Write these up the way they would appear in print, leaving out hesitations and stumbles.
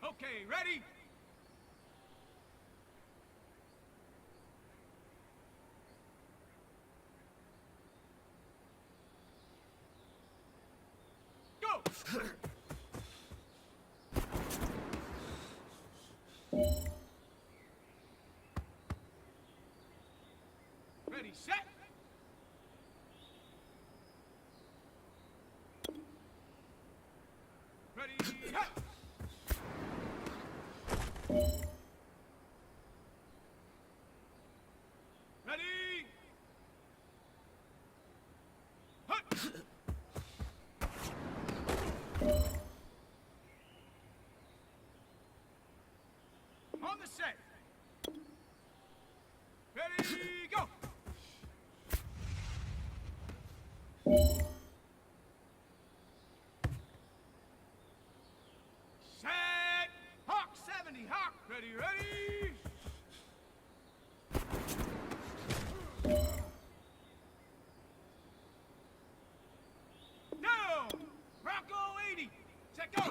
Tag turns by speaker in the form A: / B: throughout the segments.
A: Okay, ready? Go! Ready, set! Ready, hit! Ready! Hut! On the set! Ready, go! Set! Hawk 70, Hawk! Ready, ready! Down! Bronco 80! Set, go!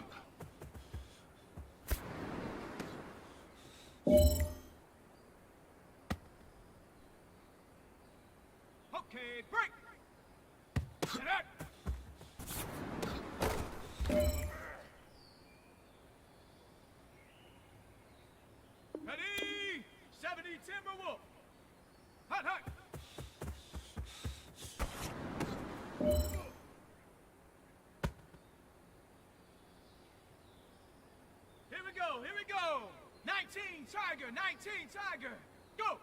A: Okay, break! Set up! Ready! 70 Timberwolf! Hot, hot! Here we go, here we go! 19 Tiger, 19 Tiger! Go!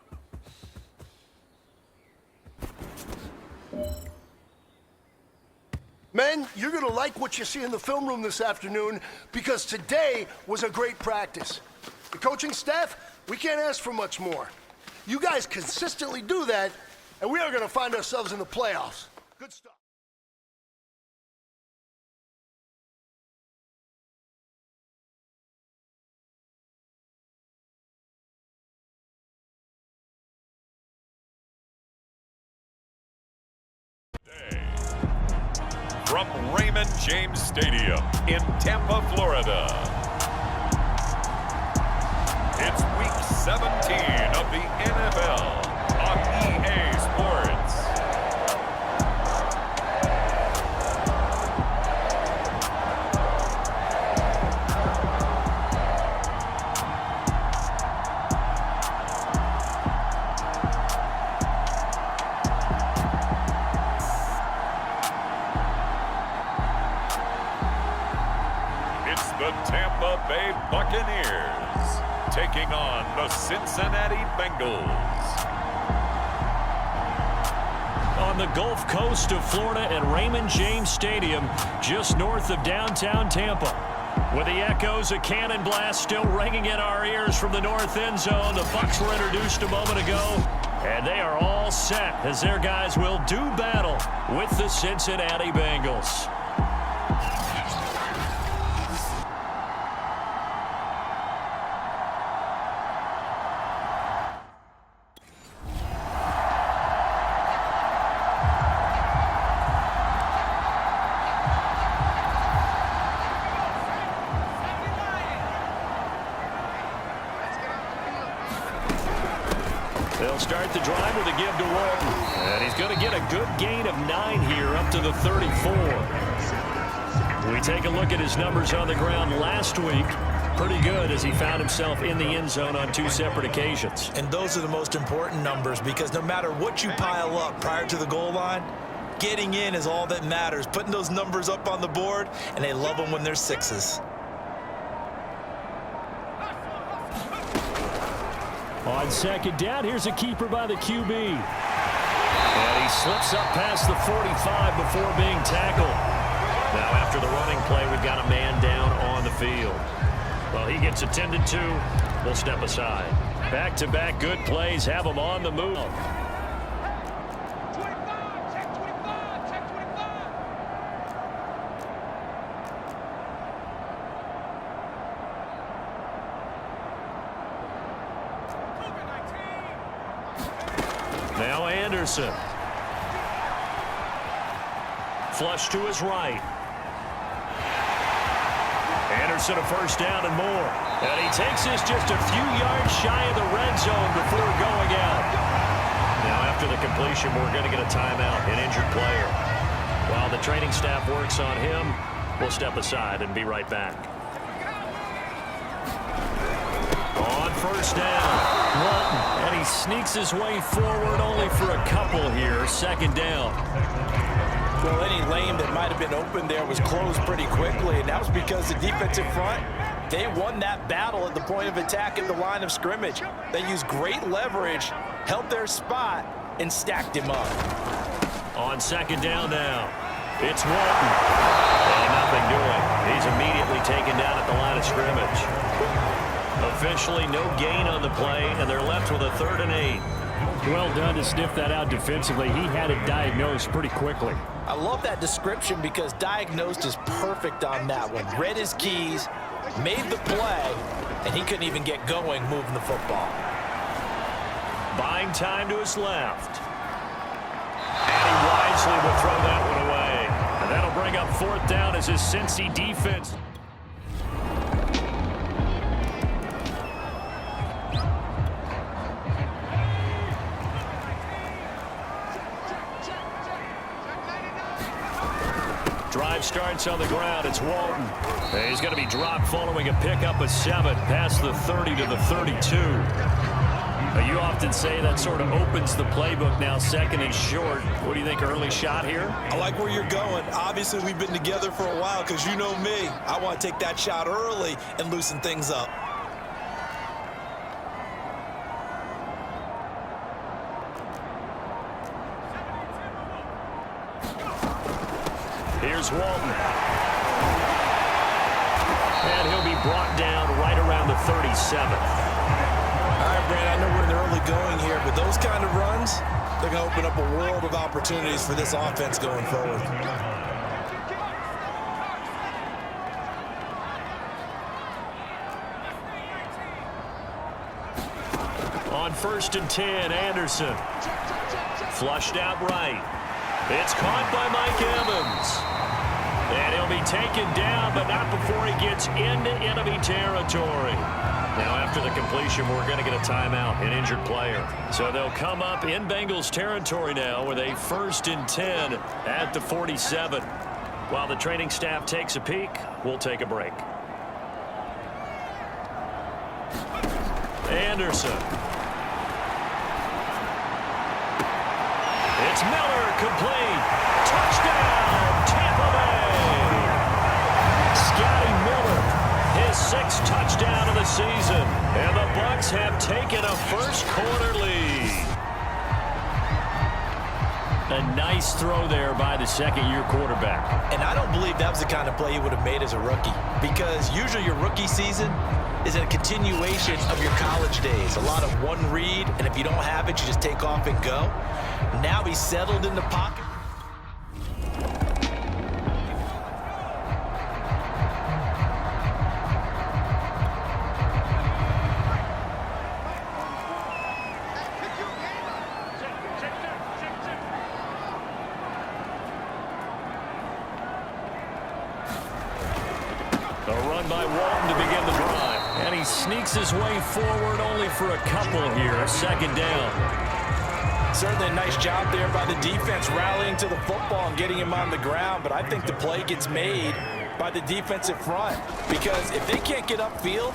B: Men, you're gonna like what you see in the film room this afternoon because today was a great practice. The coaching staff, we can't ask for much more. You guys consistently do that, and we are gonna find ourselves in the playoffs. Good stuff.
C: From Raymond James Stadium in Tampa, Florida. It's Week 17 of the NFL on EA Sports. It's the Tampa Bay Buccaneers taking on the Cincinnati Bengals.
D: On the Gulf Coast of Florida at Raymond James Stadium, just north of downtown Tampa. With the echoes of cannon blast still ringing in our ears from the north end zone, the Bucs were introduced a moment ago, and they are all set as their guys will do battle with the Cincinnati Bengals. They'll start the drive with a give to Walton. And he's going to get a good gain of 9 here up to the 34. We take a look at his numbers on the ground last week. Pretty good as he found himself in the end zone on 2 separate occasions.
E: And those are the most important numbers because no matter what you pile up prior to the goal line, getting in is all that matters. Putting those numbers up on the board, and they love them when they're 6s.
D: On second down, here's a keeper by the QB. And he slips up past the 45 before being tackled. Now after the running play, we've got a man down on the field. Well, he gets attended to. We'll step aside. Back-to-back good plays have him on the move. Now Anderson. Flush to his right. Anderson a first down and more. And he takes this just a few yards shy of the red zone before going out. Now after the completion, we're going to get a timeout, an injured player. While the training staff works on him, we'll step aside and be right back. On first down, Walton, and he sneaks his way forward only for a couple here, second down.
E: Well, any lane that might have been open there was closed pretty quickly, and that was because the defensive front, they won that battle at the point of attack at the line of scrimmage. They used great leverage, held their spot, and stacked him up.
D: On second down now, it's Walton. And nothing doing. He's immediately taken down at the line of scrimmage. Officially no gain on the play, and they're left with a 3rd and 8. Well done to sniff that out defensively. He had it diagnosed pretty quickly.
E: I love that description because diagnosed is perfect on that one. Read his keys, made the play, and he couldn't even get going moving the football.
D: Buying time to his left. And he wisely will throw that one away. And that'll bring up 4th down as his Cincy defense. Drive starts on the ground. It's Walton. And he's going to be dropped following a pickup of 7 past the 30 to the 32. You often say that sort of opens the playbook now, 2nd and short. What do you think, early shot here?
E: I like where you're going. Obviously, we've been together for a while because you know me. I want to take that shot early and loosen things up.
D: Here's Walton. And he'll be brought down right around the 37.
E: All right, Brand, I know we're in the early going here, but those kind of runs, they're going to open up a world of opportunities for this offense going forward.
D: On 1st and 10, Anderson. Flushed out right. It's caught by Mike Evans. And he'll be taken down, but not before he gets into enemy territory. Now, after the completion, we're going to get a timeout, an injured player. So they'll come up in Bengals territory now with a 1st and 10 at the 47. While the training staff takes a peek, we'll take a break. Anderson. It's Miller, complete. Touchdown, Tampa Bay. Scotty Miller, his 6th touchdown of the season. And the Bucs have taken a first-quarter lead. A nice throw there by the second-year quarterback.
E: And I don't believe that was the kind of play he would have made as a rookie, because usually your rookie season is a continuation of your college days. A lot of one read, and if you don't have it, you just take off and go. Now he's settled in the pocket.
D: A run by Walton to begin the drive. And he sneaks his way forward only for a couple here. 2nd down.
E: Certainly a nice job there by the defense rallying to the football and getting him on the ground. But I think the play gets made by the defensive front, because if they can't get upfield,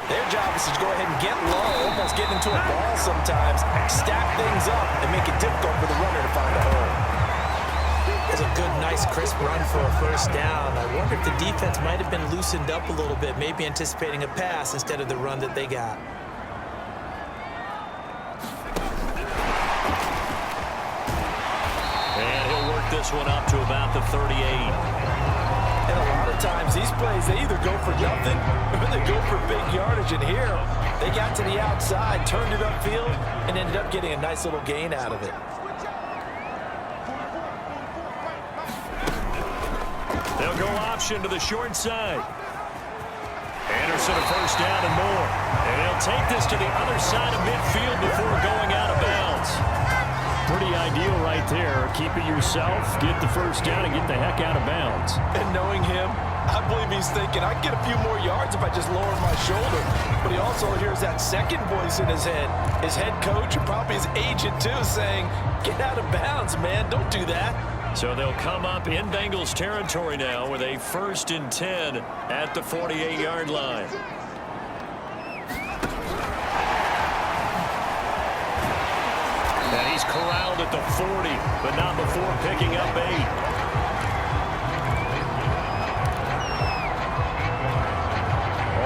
E: their job is to go ahead and get low, almost get into a ball sometimes, stack things up, and make it difficult for the runner to find a hole. It's a good, nice, crisp run for a 1st down. I wonder if the defense might have been loosened up a little bit, maybe anticipating a pass instead of the run that they got.
D: And he'll work this one up to about the 38.
E: And a lot of times, these plays, they either go for nothing or they go for big yardage. And here, they got to the outside, turned it upfield, and ended up getting a nice little gain out of it.
D: They'll go option to the short side. Anderson a 1st down and more. And he'll take this to the other side of midfield before going out of bounds. Pretty ideal right there. Keep it yourself, get the 1st down, and get the heck out of bounds.
E: And knowing him, I believe he's thinking, I can get a few more yards if I just lower my shoulder. But he also hears that second voice in his head coach, and probably his agent too, saying, get out of bounds, man. Don't do that.
D: So they'll come up in Bengals territory now with a 1st and 10 at the 48-yard line. And he's corralled at the 40, but not before picking up 8.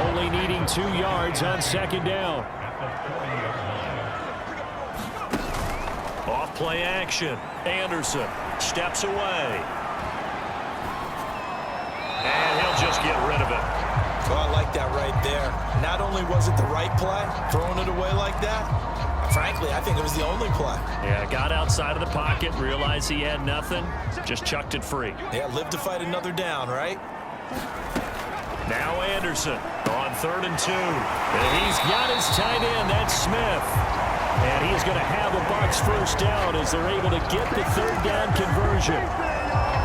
D: Only needing 2 yards on 2nd down. Off play action. Anderson steps away. And he'll just get rid of it.
E: Oh, I like that right there. Not only was it the right play, throwing it away like that, frankly, I think it was the only play.
D: Yeah, got outside of the pocket, realized he had nothing, just chucked it free.
E: Yeah, live to fight another down, right?
D: Now Anderson on 3rd and 2. And he's got his tight end, that's Smith. And he's going to have a Bucs 1st down as they're able to get the 3rd down conversion.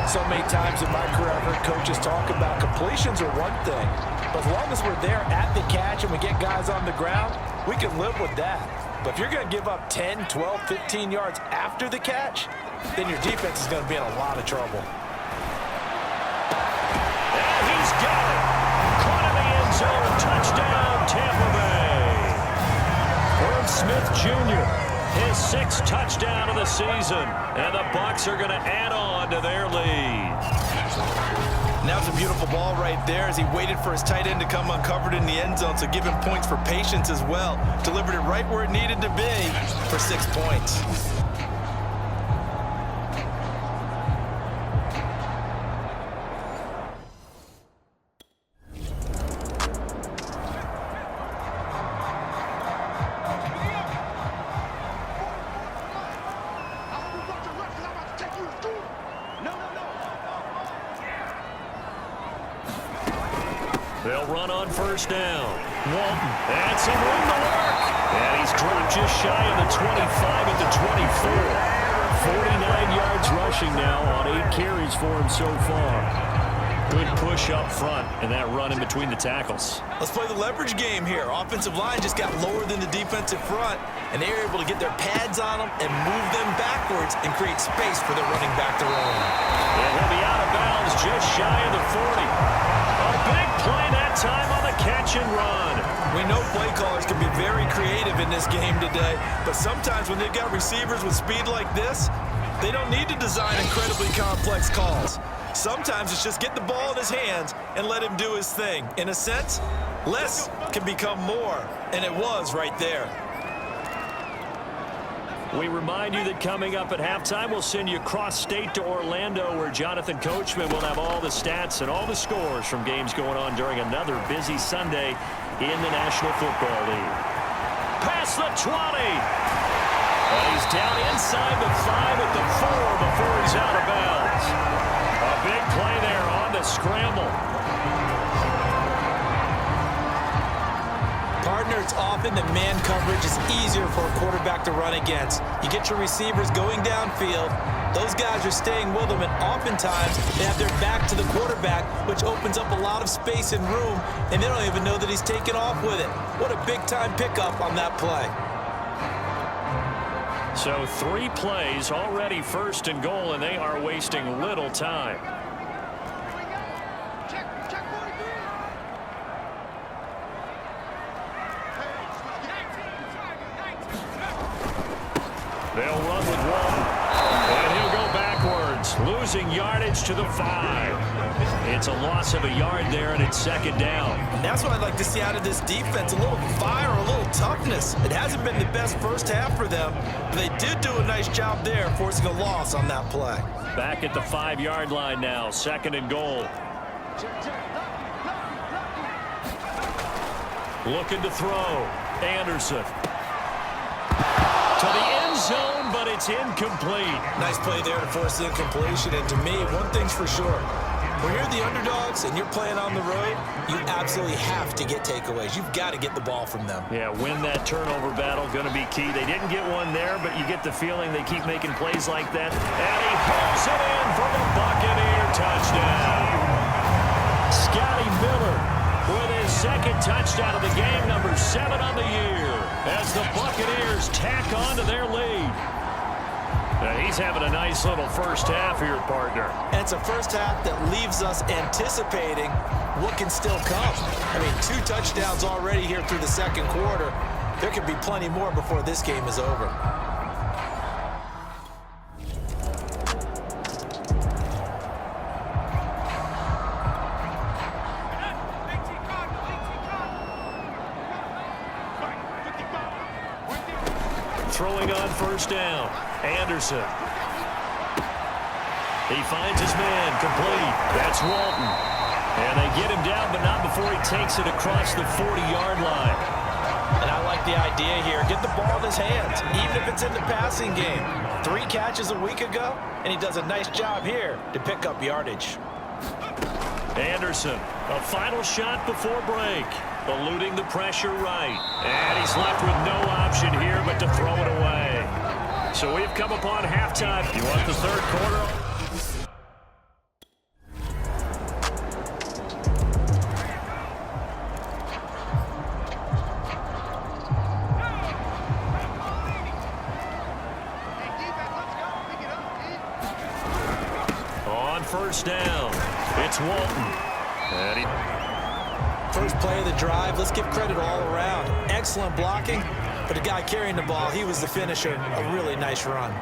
E: So many times in my career, I've heard coaches talk about completions are one thing. But as long as we're there at the catch and we get guys on the ground, we can live with that. But if you're going to give up 10, 12, 15 yards after the catch, then your defense is going to be in a lot of trouble.
D: And he's got it. Caught in the end zone. Touchdown, Tampa Bay. Herb Smith Jr., his 6th touchdown of the season. And the Bucs are going to add on to their lead.
E: Now it's a beautiful ball right there as he waited for his tight end to come uncovered in the end zone, so give him points for patience as well. Delivered it right where it needed to be for 6 points.
D: They'll run on 1st down. Walton and some room to work. And he's dropped just shy of the 25 at the 24. 49 yards rushing now on 8 carries for him so far. Good push up front and that run in between the tackles.
E: Let's play the leverage game here. Offensive line just got lower than the defensive front, and they were able to get their pads on them and move them backwards and create space for their running back to roam.
D: And he'll be out of bounds just shy of the 40. A big play that time on the catch and run.
E: We know play callers can be very creative in this game today, but sometimes when they've got receivers with speed like this, they don't need to design incredibly complex calls. Sometimes it's just get the ball in his hands and let him do his thing. In a sense, less can become more, and it was right there.
D: We remind you that coming up at halftime, we'll send you cross-state to Orlando, where Jonathan Coachman will have all the stats and all the scores from games going on during another busy Sunday in the National Football League. Past the 20. And he's down inside the 5 at the 4 before he's out of bounds. A big play there on the scramble.
E: Partner, it's often that man coverage is easier for a quarterback to run against. You get your receivers going downfield, those guys are staying with them, and oftentimes they have their back to the quarterback, which opens up a lot of space and room, and they don't even know that he's taken off with it. What a big-time pickup on that play.
D: So 3 plays, already 1st and goal, and they are wasting little time. They'll run with Walton, and he'll go backwards, losing yardage to the 5. It's a loss of a yard there, and it's 2nd down.
E: And that's what I'd like to see out of this defense, a little fire, a little toughness. It hasn't been the best first half for them, but they did do a nice job there, forcing a loss on that play.
D: Back at the 5-yard line now, 2nd and goal. Looking to throw. Anderson. To the end zone, but it's incomplete.
E: Nice play there to force the incompletion. And to me, one thing's for sure. When you're the underdogs and you're playing on the road, you absolutely have to get takeaways. You've got to get the ball from them.
D: Yeah, win that turnover battle, going to be key. They didn't get one there, but you get the feeling they keep making plays like that. And he pulls it in for the Buccaneer touchdown. second touchdown of the game, number 7 on the year, as the Buccaneers tack on to their lead. He's having a nice little first half here, partner.
E: And it's a first half that leaves us anticipating what can still come. I mean, 2 touchdowns already here through the second quarter. There could be plenty more before this game is over.
D: Throwing on first down, Anderson. He finds his man, complete. That's Walton. And they get him down, but not before he takes it across the 40-yard line.
E: And I like the idea here. Get the ball in his hands, even if it's in the passing game. 3 catches a week ago, and he does a nice job here to pick up yardage.
D: Anderson, a final shot before break. Eluding the pressure right. And he's left with no option here but to throw it away. So we've come upon halftime. You want the third quarter? On first down, it's Walton. And
E: First play of the drive, let's give credit all around. Excellent blocking, but the guy carrying the ball, he was the finisher. A really nice run.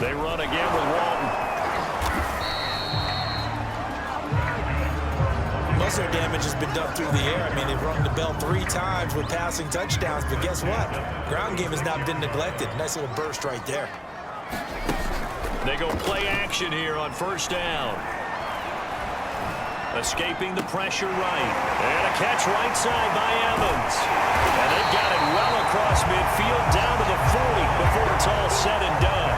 D: they run again with Walton.
E: Most of their damage has been done through the air. I mean, they've rung the bell 3 times with passing touchdowns, but guess what? Ground game has not been neglected. Nice little burst right there.
D: They go play action here on first down. Escaping the pressure right. And a catch right side by Evans. And they've got it well across midfield down to the 40 before it's all said and done.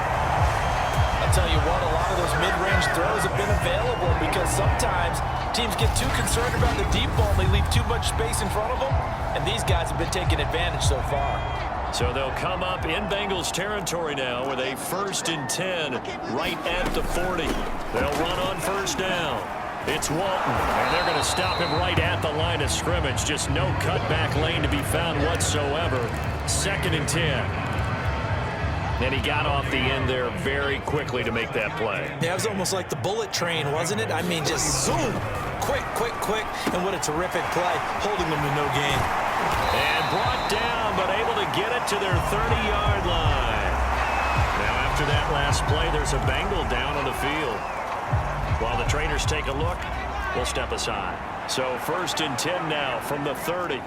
E: I'll tell you what, a lot of those mid-range throws have been available because sometimes teams get too concerned about the deep ball and they leave too much space in front of them. And these guys have been taking advantage so far.
D: So they'll come up in Bengals territory now with a 1st and 10 right at the 40. They'll run on first down. It's Walton, and they're going to stop him right at the line of scrimmage. Just no cutback lane to be found whatsoever. 2nd and 10. And he got off the end there very quickly to make that play.
E: Yeah, it was almost like the bullet train, wasn't it? I mean, just zoom. Quick, quick, quick. And what a terrific play, holding them to no gain.
D: And brought down, but able to get it to their 30-yard line. Now, after that last play, there's a Bengal down on the field. While the trainers take a look, we'll step aside. So 1st and 10 now from the 30.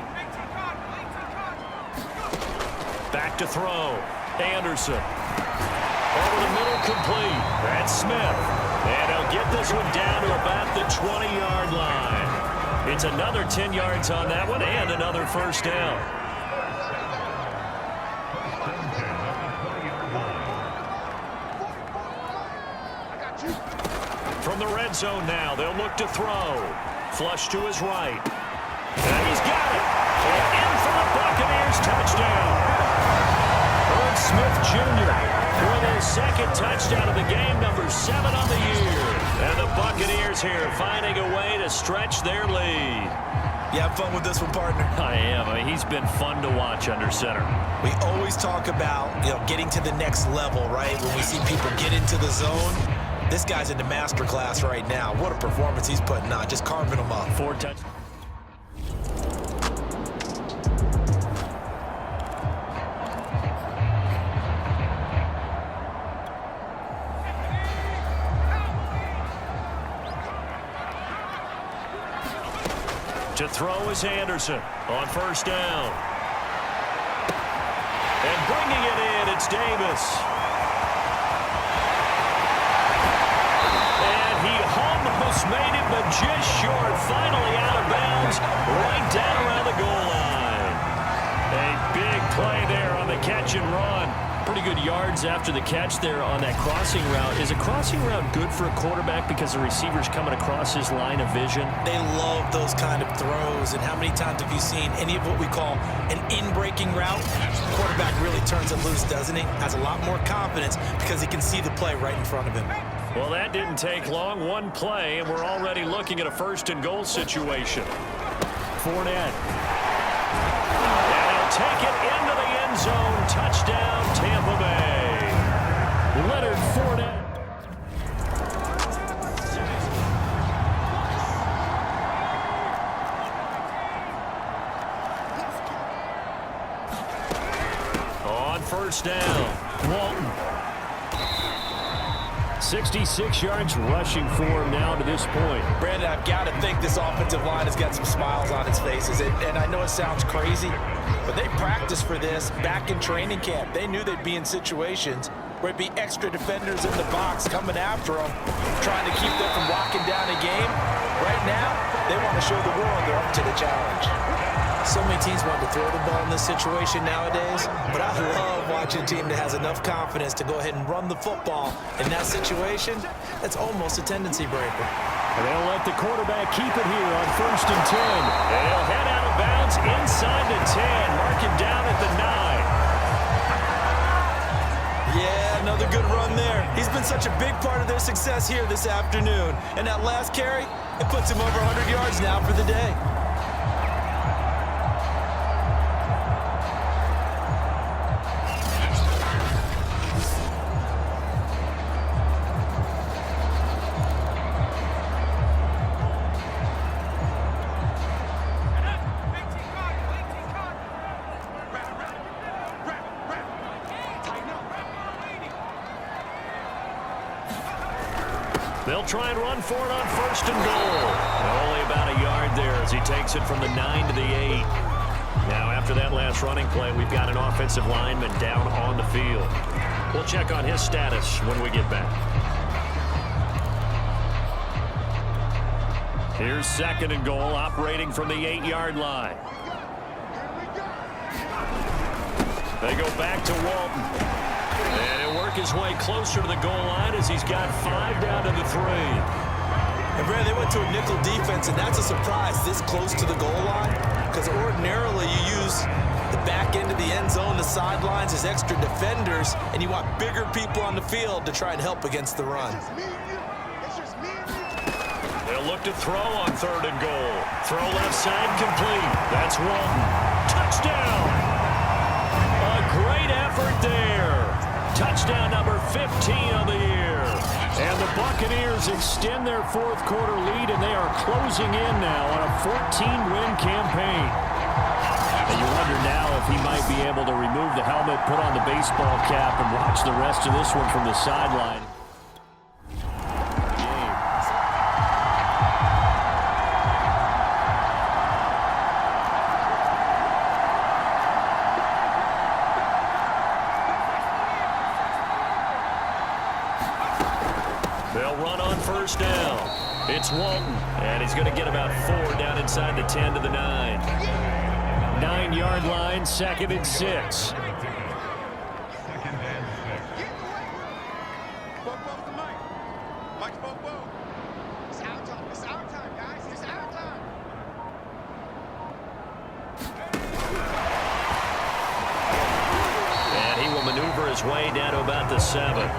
D: Back to throw. Anderson. Over the middle, complete. That's Smith. And he'll get this one down to about the 20-yard line. It's another 10 yards on that one and another first down. From the red zone now, they'll look to throw. Flush to his right. And he's got it. And in for the Buccaneers touchdown. Irv Smith Jr. with his 2nd touchdown of the game, number 7 on the year. And the Buccaneers here finding a way to stretch their lead.
E: You have fun with this one, partner?
D: I am. I mean, he's been fun to watch under center.
E: We always talk about, getting to the next level, right? When we see people get into the zone. This guy's in the master class right now. What a performance he's putting on, just carving them up.
D: 4 touchdowns. To throw is Anderson on first down. And bringing it in, it's Davis. And he almost made it, but just short. Finally out of bounds, right down around the goal line. A big play there on the catch and run. Pretty good yards after the catch there on that crossing route. Is a crossing route good for a quarterback because the receiver's coming across his line of vision?
E: They love those kind of throws. And how many times have you seen any of what we call an in-breaking route? The quarterback really turns it loose, doesn't he? Has a lot more confidence because he can see the play right in front of him.
D: Well, that didn't take long. One play, and we're already looking at a first-and-goal situation. Fournette. And he'll take it into the end zone. Touchdown, Tampa Bay. Leonard Fournette. On first down, Walton. 66 yards rushing for him now to this point.
E: Brandon, I've got to think this offensive line has got some smiles on its faces. And I know it sounds crazy, but they practiced for this back in training camp. They knew they'd be in situations where it'd be extra defenders in the box coming after them, trying to keep them from locking down a game. Right now, they want to show the world they're up to the challenge. So many teams want to throw the ball in this situation nowadays, but I love watching a team that has enough confidence to go ahead and run the football. In that situation, that's almost a tendency breaker.
D: And they'll let the quarterback keep it here on 1st and 10. And he'll head out of bounds inside the 10, marking down at the 9.
E: Yeah, another good run there. He's been such a big part of their success here this afternoon. And that last carry, it puts him over 100 yards now for the day.
D: They'll try and run for it on 1st and goal. And only about a yard there as he takes it from the 9 to the 8. Now, after that last running play, we've got an offensive lineman down on the field. We'll check on his status when we get back. Here's 2nd and goal, operating from the 8-yard line. They go back to Walton. And he'll work his way closer to the goal line as he's got 5 down to the 3.
E: And Brad, they went to a nickel defense, and that's a surprise this close to the goal line, because ordinarily you use the back end of the end zone, the sidelines as extra defenders, and you want bigger people on the field to try and help against the run.
D: They'll look to throw on 3rd and goal. Throw left side complete. That's Walton. Touchdown! A great effort there. Touchdown number 15 of the year. And the Buccaneers extend their 4th quarter lead, and they are closing in now on a 14-win campaign. And you wonder now if he might be able to remove the helmet, put on the baseball cap, and watch the rest of this one from the sideline. They'll run on 1st down. It's Walton, and he's going to get about 4 down inside the 10 to the 9. 9-yard line, 2nd and 6. And he will maneuver his way down to about the 7.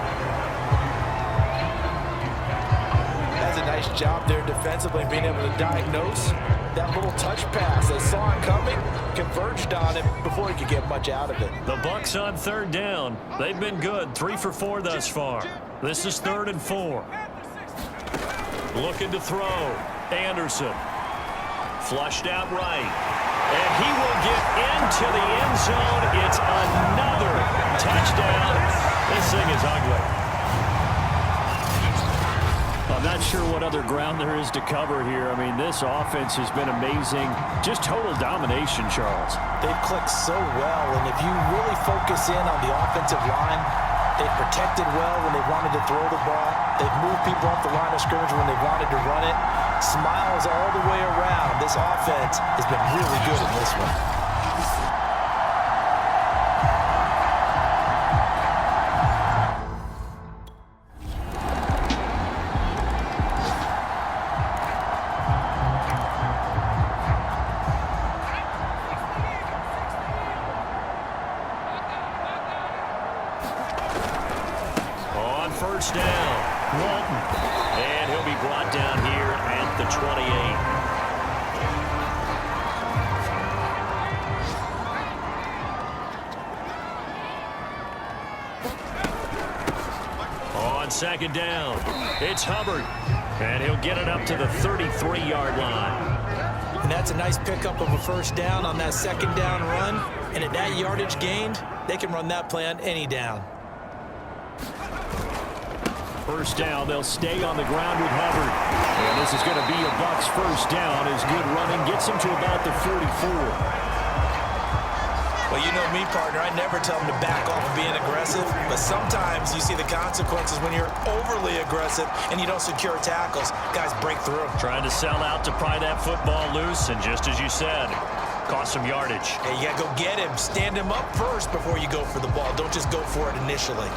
E: A nice job there defensively, being able to diagnose that little touch pass. They saw it coming, converged on it before he could get much out of it.
D: The Bucs on 3rd down. They've been good, 3 for 4 thus far. This is 3rd and 4. Looking to throw. Anderson. Flushed out right. And he will get into the end zone. It's another touchdown. This thing is ugly. I'm not sure what other ground there is to cover here. I mean, this offense has been amazing. Just total domination, Charles.
E: They've clicked so well, and if you really focus in on the offensive line, they've protected well when they wanted to throw the ball. They've moved people off the line of scrimmage when they wanted to run it. Smiles all the way around. This offense has been really good in this one.
D: First down. Walton. And he'll be brought down here at the 28. On second down, it's Hubbard. And he'll get it up to the 33-yard line.
E: And that's a nice pickup of a first down on that second down run. And at that yardage gained, they can run that play on any down.
D: First down, they'll stay on the ground with Hubbard. And this is going to be a Bucs first down as good running gets him to about the 44.
E: Well, you know me, partner. I never tell them to back off of being aggressive, but sometimes you see the consequences when you're overly aggressive and you don't secure tackles. Guys break through.
D: Trying to sell out to pry that football loose, and just as you said, cost some yardage.
E: Hey, you got to go get him. Stand him up first before you go for the ball. Don't just go for it initially.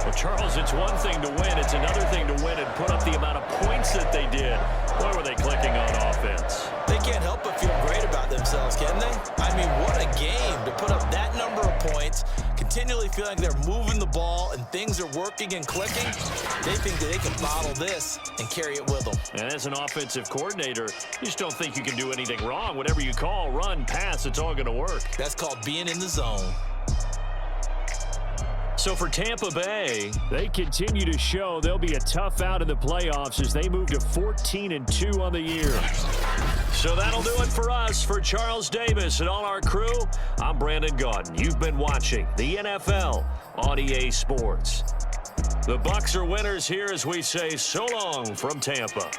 D: Well, Charles, it's one thing to win. It's another thing to win and put up the amount of points that they did. Boy, were they clicking on offense.
E: They can't help but feel great about themselves, can they? I mean, what a game to put up that number of points, continually feel like they're moving the ball and things are working and clicking. They think that they can bottle this and carry it with them.
D: And as an offensive coordinator, you just don't think you can do anything wrong. Whatever you call, run, pass, it's all going to work.
E: That's called being in the zone.
D: So for Tampa Bay, they continue to show they'll be a tough out in the playoffs as they move to 14-2 on the year. So that'll do it for us. For Charles Davis and all our crew, I'm Brandon Gaudin. You've been watching the NFL on EA Sports. The Bucs are winners here as we say so long from Tampa.